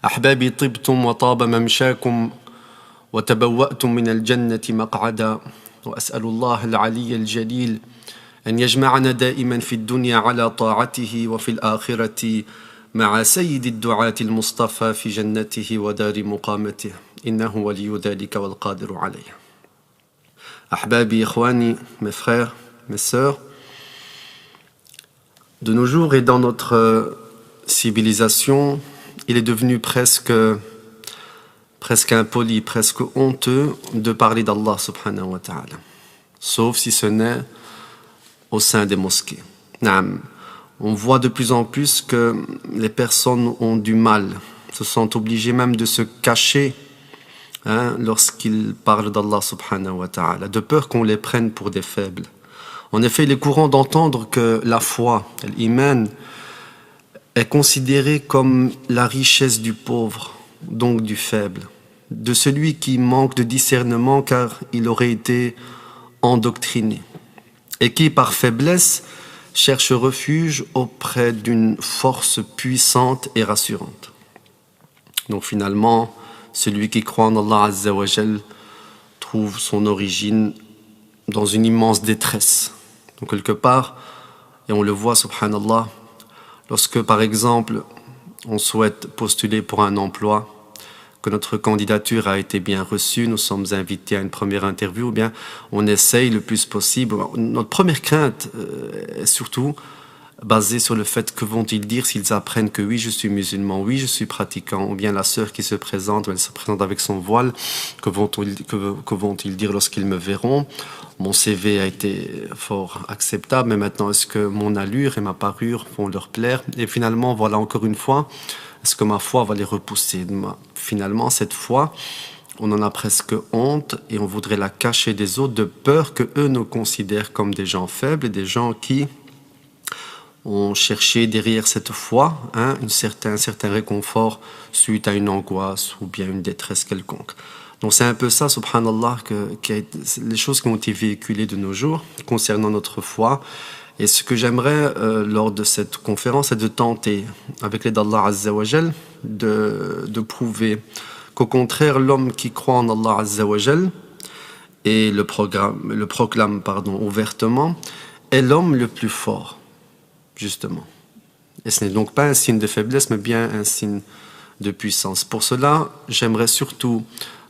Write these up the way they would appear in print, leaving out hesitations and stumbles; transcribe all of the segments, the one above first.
أحبابي طبتم وطاب ممشاكم وتبوأتم من الجنة مقعدا وأسأل الله العلي الجليل أن يجمعنا دائما في الدنيا على طاعته وفي الآخرة مع سيد الدعاة المصطفى في جنته ودار مقامته إنه ولي ذلك والقادر عليه. أحبابي إخواني, mes frères, mes sœurs, de nos jours et dans notre civilisation, il est devenu presque impoli, presque honteux de parler d'Allah subhanahu wa ta'ala, sauf si ce n'est au sein des mosquées. On voit de plus en plus que les personnes ont du mal, se sont obligées même de se cacher lorsqu'ils parlent d'Allah subhanahu wa ta'ala, de peur qu'on les prenne pour des faibles. En effet, il est courant d'entendre que la foi, l'iman, est considérée comme la richesse du pauvre, donc du faible, de celui qui manque de discernement car il aurait été endoctriné, et qui, par faiblesse, cherche refuge auprès d'une force puissante et rassurante. Donc finalement, celui qui croit en Allah Azza wa Jal trouve son origine dans une immense détresse. Donc quelque part, et on le voit, subhanallah, lorsque par exemple on souhaite postuler pour un emploi, que notre candidature a été bien reçue, nous sommes invités à une première interview, bien on essaye le plus possible. Notre première crainte est surtout basée sur le fait que vont-ils dire s'ils apprennent que oui, je suis musulman, oui, je suis pratiquant, ou bien la sœur qui se présente, ou elle se présente avec son voile, que vont-ils dire lorsqu'ils me verront? Mon CV a été fort acceptable, mais maintenant, est-ce que mon allure et ma parure vont leur plaire? Et finalement, voilà encore une fois, est-ce que ma foi va les repousser? Finalement, cette foi, on en a presque honte et on voudrait la cacher des autres de peur qu'eux nous considèrent comme des gens faibles et des gens qui ont cherché derrière cette foi un certain réconfort suite à une angoisse ou bien une détresse quelconque. Donc c'est un peu ça, subhanallah, les choses qui ont été véhiculées de nos jours concernant notre foi. Et ce que j'aimerais lors de cette conférence, c'est de tenter, avec l'aide d'Allah Azza wa Jal, de prouver qu'au contraire, l'homme qui croit en Allah Azza wa Jal et le proclame ouvertement, est l'homme le plus fort, justement. Et ce n'est donc pas un signe de faiblesse, mais bien un signe de puissance. Pour cela, j'aimerais surtout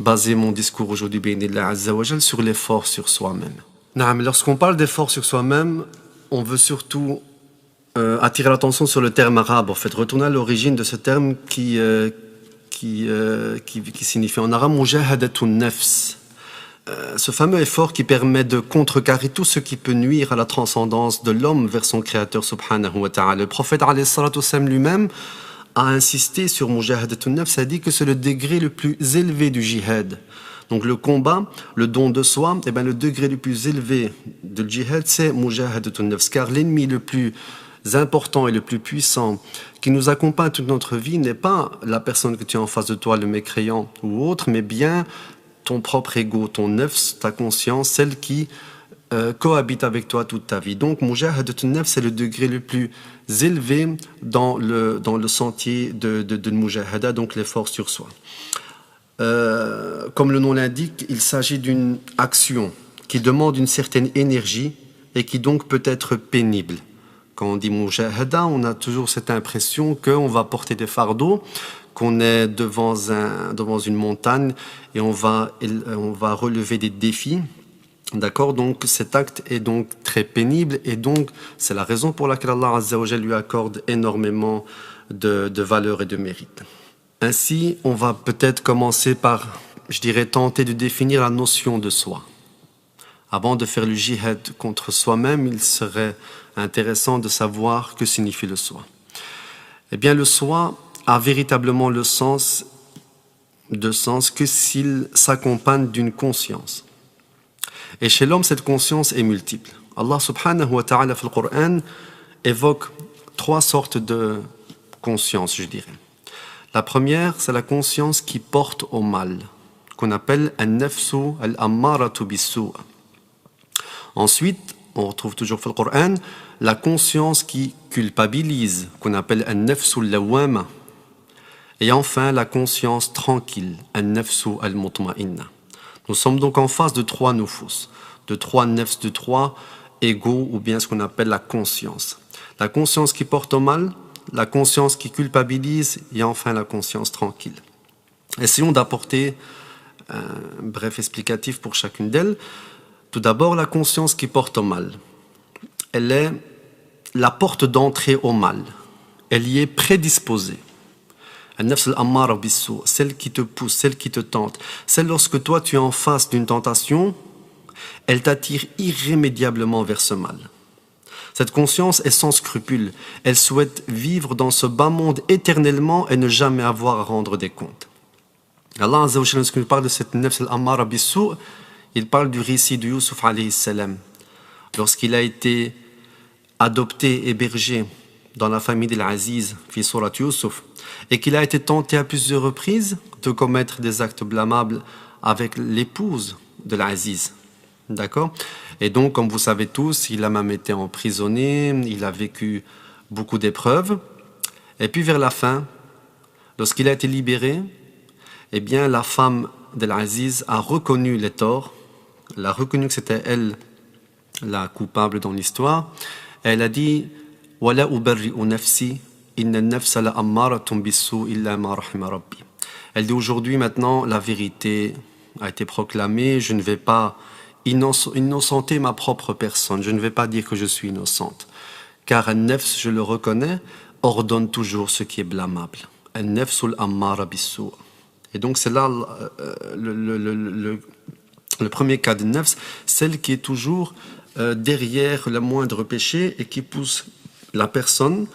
baser mon discours aujourd'hui, bi'idhnillah Azza wa Jal, sur l'effort sur soi-même. Lorsqu'on parle d'effort sur soi-même, on veut surtout attirer l'attention sur le terme arabe, en fait, retourner à l'origine de ce terme qui signifie en arabe mujahadatun nafs. Ce fameux effort qui permet de contrecarrer tout ce qui peut nuire à la transcendance de l'homme vers son créateur subhanahu wa ta'ala. Le prophète alayhi salatu wassalam lui-même a insisté sur mujahadatun nafs, a dit que c'est le degré le plus élevé du jihad. Donc le combat, le don de soi, le degré le plus élevé de djihad, c'est mujahadatun nafs, car l'ennemi le plus important et le plus puissant qui nous accompagne toute notre vie n'est pas la personne que tu as en face de toi, le mécréant ou autre, mais bien ton propre ego, ton nafs, ta conscience, celle qui cohabite avec toi toute ta vie. Donc mujahadatun nafs, c'est le degré le plus élevé dans le sentier de mujahada, donc l'effort sur soi. Comme le nom l'indique, il s'agit d'une action qui demande une certaine énergie et qui donc peut être pénible. Quand on dit mujahada, on a toujours cette impression qu'on va porter des fardeaux, qu'on est devant une montagne et on va relever des défis. D'accord, donc cet acte est donc très pénible et donc c'est la raison pour laquelle Allah Azza wa Jal lui accorde énormément de valeur et de mérite. Ainsi, on va peut-être commencer par, tenter de définir la notion de soi. Avant de faire le jihad contre soi-même, il serait intéressant de savoir que signifie le soi. Eh bien, le soi a véritablement le sens que s'il s'accompagne d'une conscience. Et chez l'homme, cette conscience est multiple. Allah subhanahu wa ta'ala, dans le Coran, évoque 3 sortes de conscience, je dirais. La première, c'est la conscience qui porte au mal, qu'on appelle an-nafsu al-ammaratu bis-su'. Ensuite, on retrouve toujours dans le Coran la conscience qui culpabilise, qu'on appelle an-nafsu al-lawwama. Et enfin, la conscience tranquille, an-nafsu al-mutma'inna. Nous sommes donc en face de 3 nufus, de 3 nefs, de 3 égos, ou bien ce qu'on appelle la conscience. La conscience qui porte au mal, la conscience qui culpabilise, et enfin la conscience tranquille. Essayons d'apporter un bref explicatif pour chacune d'elles. Tout d'abord, la conscience qui porte au mal. Elle est la porte d'entrée au mal. Elle y est prédisposée. An-nafs al-ammara bis-su', celle qui te pousse, celle qui te tente. Celle lorsque toi tu es en face d'une tentation, elle t'attire irrémédiablement vers ce mal. Cette conscience est sans scrupule. Elle souhaite vivre dans ce bas monde éternellement et ne jamais avoir à rendre des comptes. Allah Azza wa Jalla, lorsqu'il parle de cette nafs al-ammara bis-su', il parle du récit de Youssouf alayhi salam. Lorsqu'il a été adopté, hébergé dans la famille d'Al-Aziz, fi surat Youssouf, et qu'il a été tenté à plusieurs reprises de commettre des actes blâmables avec l'épouse de l'Aziz. D'accord? Et donc, comme vous savez tous, il a même été emprisonné, il a vécu beaucoup d'épreuves. Et puis vers la fin, lorsqu'il a été libéré, eh bien, la femme d'Al-Aziz a reconnu les torts, elle a reconnu que c'était elle la coupable dans l'histoire. Elle a dit « Wala ubarri'u nafsi, inna an-nafsa la'ammaratun bis-su' illa ma rahima rabbi » Elle dit aujourd'hui, maintenant, la vérité a été proclamée, je ne vais pas innocenter ma propre personne, je ne vais pas dire que je suis innocente. Car an-nafs, je le reconnais, ordonne toujours ce qui est blâmable. An-nafsul ammara bis-su'. Et donc c'est là le premier cas de nafs, celle qui est toujours derrière le moindre péché et qui pousse la personne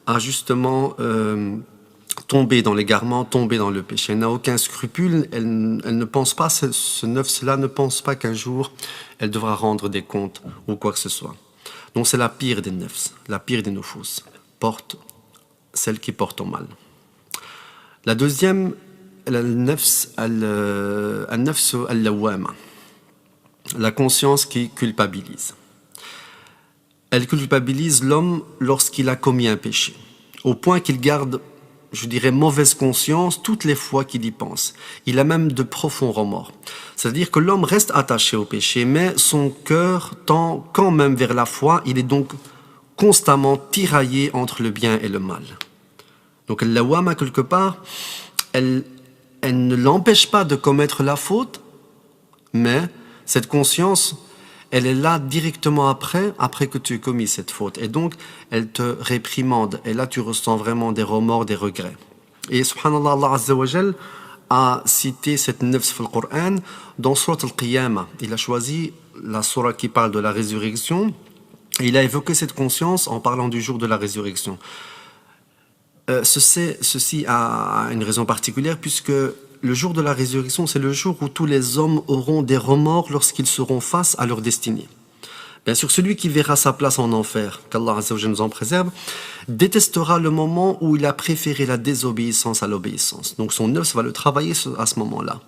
à justement tomber dans l'égarement, tomber dans le péché. Elle n'a aucun scrupule, elle ne pense pas, ce nafs-là ne pense pas qu'un jour elle devra rendre des comptes ou quoi que ce soit. Donc c'est la pire des nafs, la pire des nufus, celle qui porte au mal. La deuxième, al-nafs al-lawwama, la conscience qui culpabilise. Elle culpabilise l'homme lorsqu'il a commis un péché, au point qu'il garde, je dirais, mauvaise conscience toutes les fois qu'il y pense. Il a même de profonds remords. C'est-à-dire que l'homme reste attaché au péché, mais son cœur tend quand même vers la foi. Il est donc constamment tiraillé entre le bien et le mal. Donc al-lawwama, quelque part, elle ne l'empêche pas de commettre la faute, mais cette conscience, elle est là directement après que tu aies commis cette faute. Et donc, elle te réprimande. Et là, tu ressens vraiment des remords, des regrets. Et subhanallah, Allah Azza wa Jal a cité cette nafs dans le Coran dans Surat al-Qiyamah. Il a choisi la surah qui parle de la résurrection. Et il a évoqué cette conscience en parlant du jour de la résurrection. Ceci a une raison particulière puisque le jour de la résurrection, c'est le jour où tous les hommes auront des remords lorsqu'ils seront face à leur destinée. Bien sûr, celui qui verra sa place en enfer, qu'Allah Azza wa Jalla nous en préserve, détestera le moment où il a préféré la désobéissance à l'obéissance. Donc son nafs va le travailler à ce moment-là.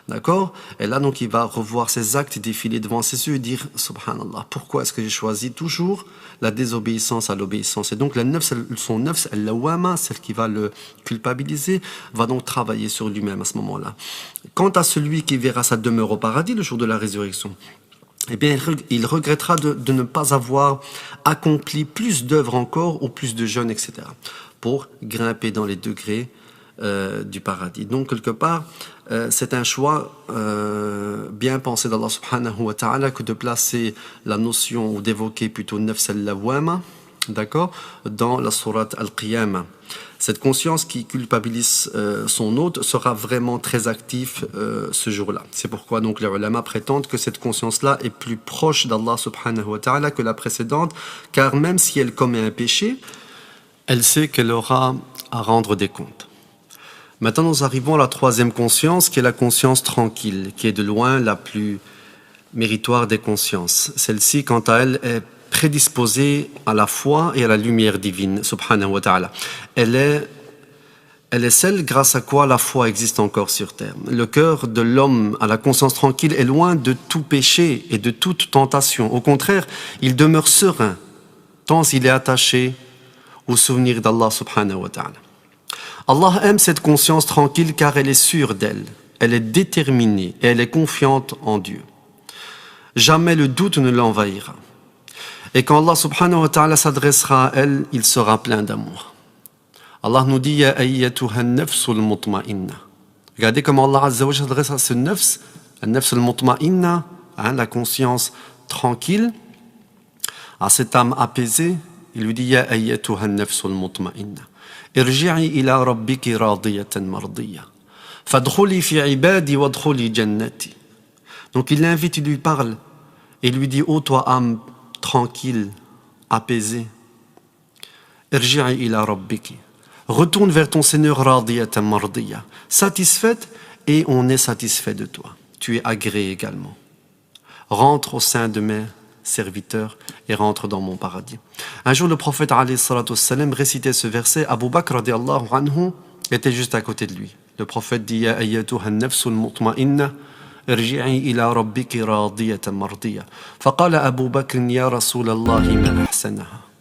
D'accord? Et là, donc, il va revoir ses actes défiler devant ses yeux et dire « Subhanallah, pourquoi est-ce que j'ai choisi toujours la désobéissance à l'obéissance ?» Et donc, son nafs, al-lawwama, celle qui va le culpabiliser, va donc travailler sur lui-même à ce moment-là. Quant à celui qui verra sa demeure au paradis le jour de la résurrection, eh bien, il regrettera de ne pas avoir accompli plus d'œuvres encore ou plus de jeûnes, etc., pour grimper dans les degrés du paradis. Donc, quelque part, c'est un choix bien pensé d'Allah subhanahu wa ta'ala que de placer la notion ou d'évoquer plutôt nafs al-lawwama, d'accord, dans la sourate al-Qiyamah. Cette conscience qui culpabilise son hôte sera vraiment très active ce jour-là. C'est pourquoi donc les ulama prétendent que cette conscience-là est plus proche d'Allah subhanahu wa ta'ala que la précédente, car même si elle commet un péché, elle sait qu'elle aura à rendre des comptes. Maintenant, nous arrivons à la troisième conscience, qui est la conscience tranquille, qui est de loin la plus méritoire des consciences. Celle-ci, quant à elle, est prédisposée à la foi et à la lumière divine, subhanahu wa ta'ala. Elle est celle grâce à quoi la foi existe encore sur terre. Le cœur de l'homme à la conscience tranquille est loin de tout péché et de toute tentation. Au contraire, il demeure serein, tant il est attaché au souvenir d'Allah subhanahu wa ta'ala. Allah aime cette conscience tranquille car elle est sûre d'elle, elle est déterminée et elle est confiante en Dieu. Jamais le doute ne l'envahira. Et quand Allah subhanahu wa ta'ala s'adressera à elle, il sera plein d'amour. Allah nous dit « Ya ayyatuha nafsul mutma'inna ». Regardez comment Allah azza wa jalla s'adresse à ce nafs, la nafs al-mutma'inna, la conscience tranquille, à cette âme apaisée. Il lui dit « Ya ayyatuha nafsul mutma'inna ». Irji'i ila rabbiki radiyatan mardiya. Fadkhuli fi ibadi wadkhuli jannati. Donc il l'invite, il lui parle et lui dit « Ô toi âme tranquille, apaisée, irji'i ila rabbiki. Retourne vers ton Seigneur radiyatan mardiya. Satisfaite et on est satisfait de toi. Tu es agréé également. Rentre au sein de mes serviteurs et rentre dans mon paradis. » Un jour, le prophète alayhi salatu wassalam récitait ce verset. Abu Bakr radiallahu anhu était juste à côté de lui. Le prophète dit « Ya ayyatuha nafsul mutma'inna irji'i ila rabbiki radiyatan mardiya. Faqala Abu Bakr ya Rasulallah ma ahsanaha.